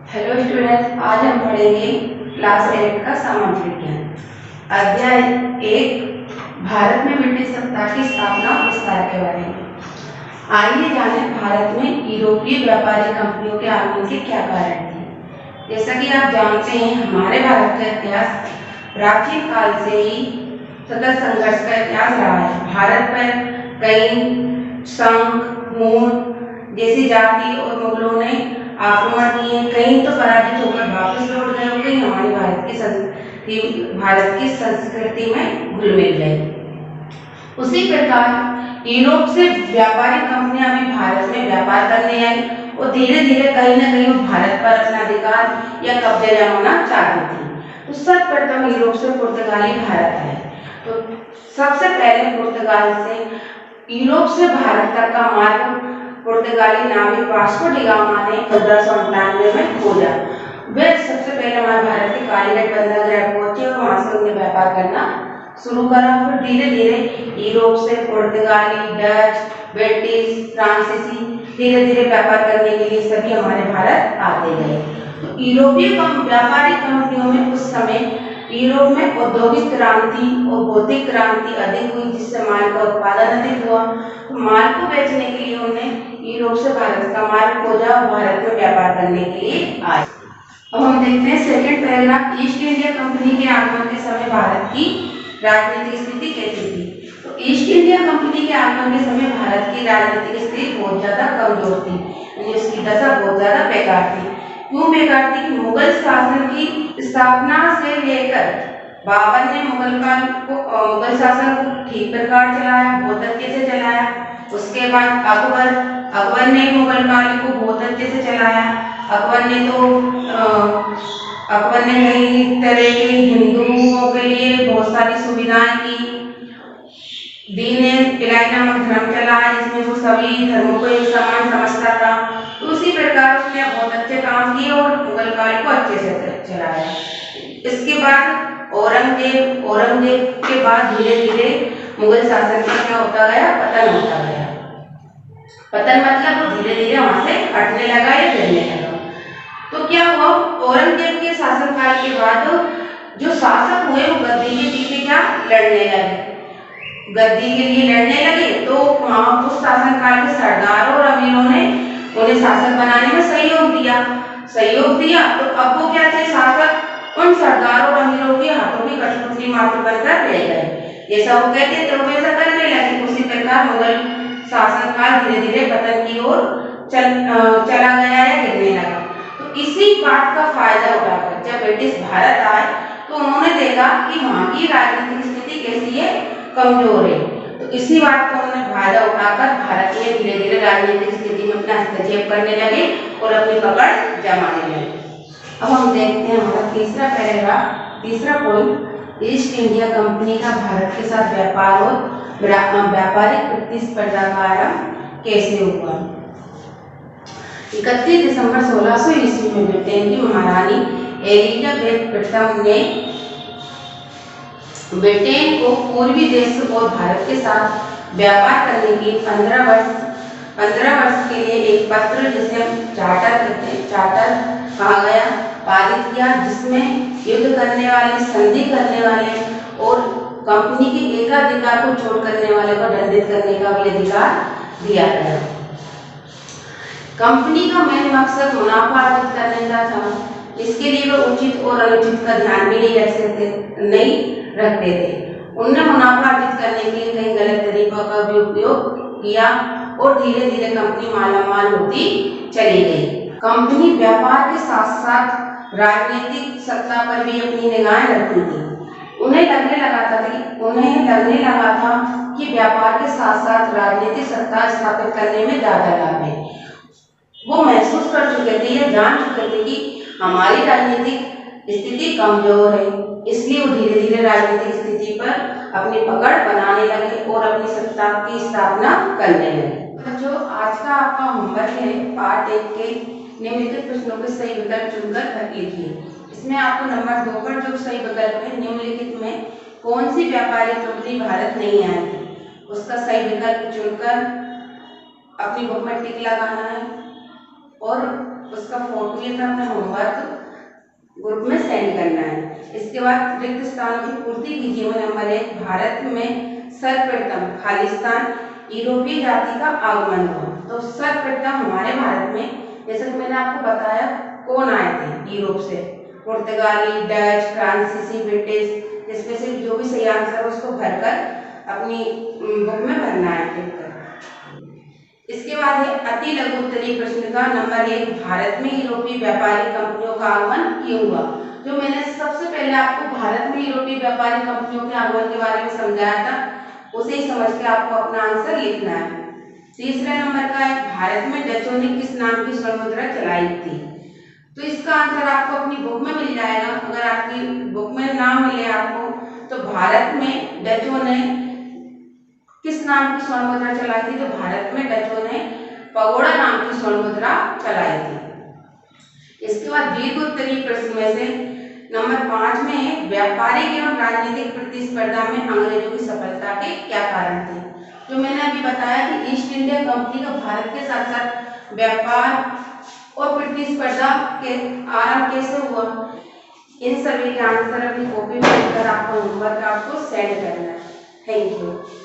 Hello students, आज हम पढ़ेंगे क्लास 8 का सामाजिक विज्ञान अध्याय 1 भारत में ब्रिटिश सत्ता की स्थापना और विस्तार के बारे में। आइए जानें भारत में यूरोपीय व्यापारी कंपनियों के आगमन के क्या कारण थे। जैसा कि आप जानते हैं, हमारे भारत का इतिहास प्राचीन काल से ही सतत संघर्ष का इतिहास रहा है। भारत पर कई संघ, मूल जैसी जाति और मुगलों ने आक्रमण किए, कहीं तो पराजित होकर वापस लौट गए, कहीं हमारी भारत की संस्कृति में घुल मिल गए। उसी प्रकार यूरोप से व्यापारी कंपनियां भी भारत में व्यापार करने आई और धीरे धीरे कहीं न कहीं भारत पर अपना अधिकार या कब्जा जमाना चाहती थी। तो सर्वप्रथम यूरोप से पुर्तगाली भारत आए। तो सबसे पहले पुर्तगाल से यूरोप से भारत तक का मार्ग पुर्तगाली नाविक वास्को डी गामा ने 1598 में खोजा। वे सबसे पहले हमारे भारत के कालीघाट बंदरगाह पहुंचे और वहां से उन्हें व्यापार करना शुरू करा। फिर धीरे धीरे यूरोप से पुर्तगाली, डच, ब्रिटिश, फ्रांसीसी धीरे धीरे व्यापार करने के लिए सभी हमारे भारत आते गए। तो यूरोपीय व्यापारी कंपनियों में उस समय यूरोप में औद्योगिक क्रांति और भौतिक क्रांति अधिक हुई, जिससे माल का उत्पादन अधिक हुआ। तो माल को बेचने के लिए उन्हें यूरोप से भारत का मार्ग खोजा और भारत में व्यापार करने के लिए आए। अब हम देखते हैं second paragraph. East India company के आगमन के समय भारत की राजनीतिक स्थिति कैसी थी। तो ईस्ट इंडिया कंपनी के आगमन के समय भारत की राजनीतिक स्थिति बहुत ज्यादा कमजोर थी, यानी उसकी दशा बहुत ज्यादा बेकार थी। क्यों बेकार थी? मुगल शासन की स्थापना से लेकर बाबर ने मुगल शासन को ठीक प्रकार चलाया, बहुत अच्छे से चलाया। उसके बाद अकबर ने मुगल काल को बहुत अच्छे से चलाया। अकबर ने कई तरह के हिंदुओं के लिए बहुत सारी सुविधाएं की। दीन इलाही नामक धर्म चलाया, जिसमें वो सभी धर्मों को एक समान समझता था। तो उसी प्रकार उसने बहुत अच्छे काम किए और मुगल काल को अच्छे से चलाया। इसके बाद औरंगजेब के बाद धीरे धीरे मुगल शासन का क्या होता गया? पतन होता गया। पतन मतलब धीरे धीरे वहां से हटने लगा या गिरने लगा। तो क्या हुआ? औरंगजेब के शासनकाल के बाद जो शासक हुए वो गद्दी के पीछे क्या लड़ने लगे, गद्दी के लिए लड़ने लगे। तो वहां उस शासनकाल के सरदारों और अमीरों ने उन्हें शासक बनाने में सहयोग दिया। तो अब वो क्या थे? शासक उन सरदारों और अमीरों के हाथों की कठपुतली मात्र बनकर रह गए। जैसा वो कहते थे वो वैसा करने लगे। उसी प्रकार मुगल शासनकाल धीरे धीरे पतन की ओर चला गया या गिरने लगा। तो इसी बात का फायदा उठाकर जब ब्रिटिश भारत आए तो उन्होंने देखा कि वहां की राजनीतिक स्थिति कैसी है? कमजोर है। तो इसी बात का उन्होंने फायदा उठाकर भारत में धीरे धीरे राजनीतिक स्थिति में अपना हस्तक्षेप करने लगे और अपनी पकड़ जमाने लगे। अब हम देखते हैं हमारा तीसरा पैराग्राफ, तीसरा पॉइंट, ईस्ट इंडिया कंपनी का भारत के साथ व्यापार और व्यापारिक प्रतिस्पर्धा का आरंभ कैसे हुआ। 31 दिसंबर 1600 ईस्वी में ब्रिटेन की महारानी एलिजाबेथ प्रथम ने ब्रिटेन को पूर्वी देशों और भारत के साथ व्यापार करने की 15 वर्ष के लिए एक पत्र, जिसे चार्टर कहा गया, पारित किया, जिसमें युद्ध करने वाले, संधि करने वाले और कंपनी के एकाधिकार को चोट करने वाले को दंडित करने का भी अधिकार दिया गया। कंपनी का मेन मकसद मुनाफा अर्जित करने का था। इसके लिए वो उचित और अनुचित का ध्यान भी नहीं रखते थे। उन्होंने मुनाफा अर्जित करने के लिए कई गलत तरीकों का भी उपयोग किया और धीरे धीरे कंपनी मालामाल होती चली गई। कंपनी व्यापार के साथ साथ राजनीतिक सत्ता पर भी अपनी निगाहें रखती थी। उन्हें लगने लगा था कि व्यापार के साथ साथ राजनीतिक सत्ता स्थापित करने में ज्यादा लाभ है। वो महसूस कर चुके थे या जान चुके थे कि हमारी राजनीतिक स्थिति कमजोर है, इसलिए वो धीरे धीरे राजनीतिक स्थिति पर अपनी पकड़ बनाने लगे और अपनी सत्ता की स्थापना करने लगे। जो आज का आपका होमवर्क है, पार्ट 1 के निम्नलिखित प्रश्नों के सही विकल्प चुनकर लिखिए। इसमें आपको नंबर 2 पर जो सही विकल्प है, निम्नलिखित में कौन सी व्यापारी कंपनी भारत नहीं आई, उसका सही विकल्प चुनकर अपनी बुक में टिक लगाना है और उसका उसका फोटो लेकर अपना होमवर्क ग्रुप में सेंड करना है। इसके बाद रिक्त स्थानों की पूर्ति कीजिए। नंबर 1, भारत में सर्वप्रथम खालिस्तान यूरोपीय जाति का आगमन हुआ। तो सर्वप्रथम हमारे भारत में, जैसे कि मैंने आपको बताया, कौन आए थे यूरोप से? पुर्तगाली, डच, फ्रांसीसी, ब्रिटिश। इसमें से जो भी सही आंसर है उसको भरकर अपनी बुक में भरना है, टिक कर। इसके बाद है अति लघु उत्तरीय प्रश्न का नंबर 1, भारत में यूरोपीय व्यापारिक कंपनियों का आगमन क्यों हुआ? जो मैंने सबसे पहले आपको भारत में यूरोपीय व्यापारिक कंपनियों के आगमन के बारे में समझाया था, उसे ही समझ के आपको अपना आंसर लिखना है। तीसरे नंबर का है, भारत में डचों ने किस नाम की स्वर्ण मुद्रा चलाई थी? तो इसका आंसर आपको अपनी बुक में मिल जाएगा। अगर आपकी बुक में नाम मिले आपको, तो भारत में डचों ने किस नाम की स्वर्ण मुद्रा चलाई थी? तो भारत में डचों ने पगोड़ा नाम की स्वर्ण मुद्रा चलाई थी। इसके बाद दीर्घ उत्तरीय प्रश्न में से नंबर 5 में व्यापारिक एवं राजनीतिक प्रतिस्पर्धा में अंग्रेजों की सफलता के क्या कारण थे? जो मैंने अभी बताया कि ईस्ट इंडिया कंपनी का भारत के साथ साथ व्यापार और प्रतिस्पर्धा के आरंभ कैसे हुआ? इन सभी के आंसर अपनी कॉपी में लिखकर आपको होमवर्क आपको सेंड करना है। Thank you.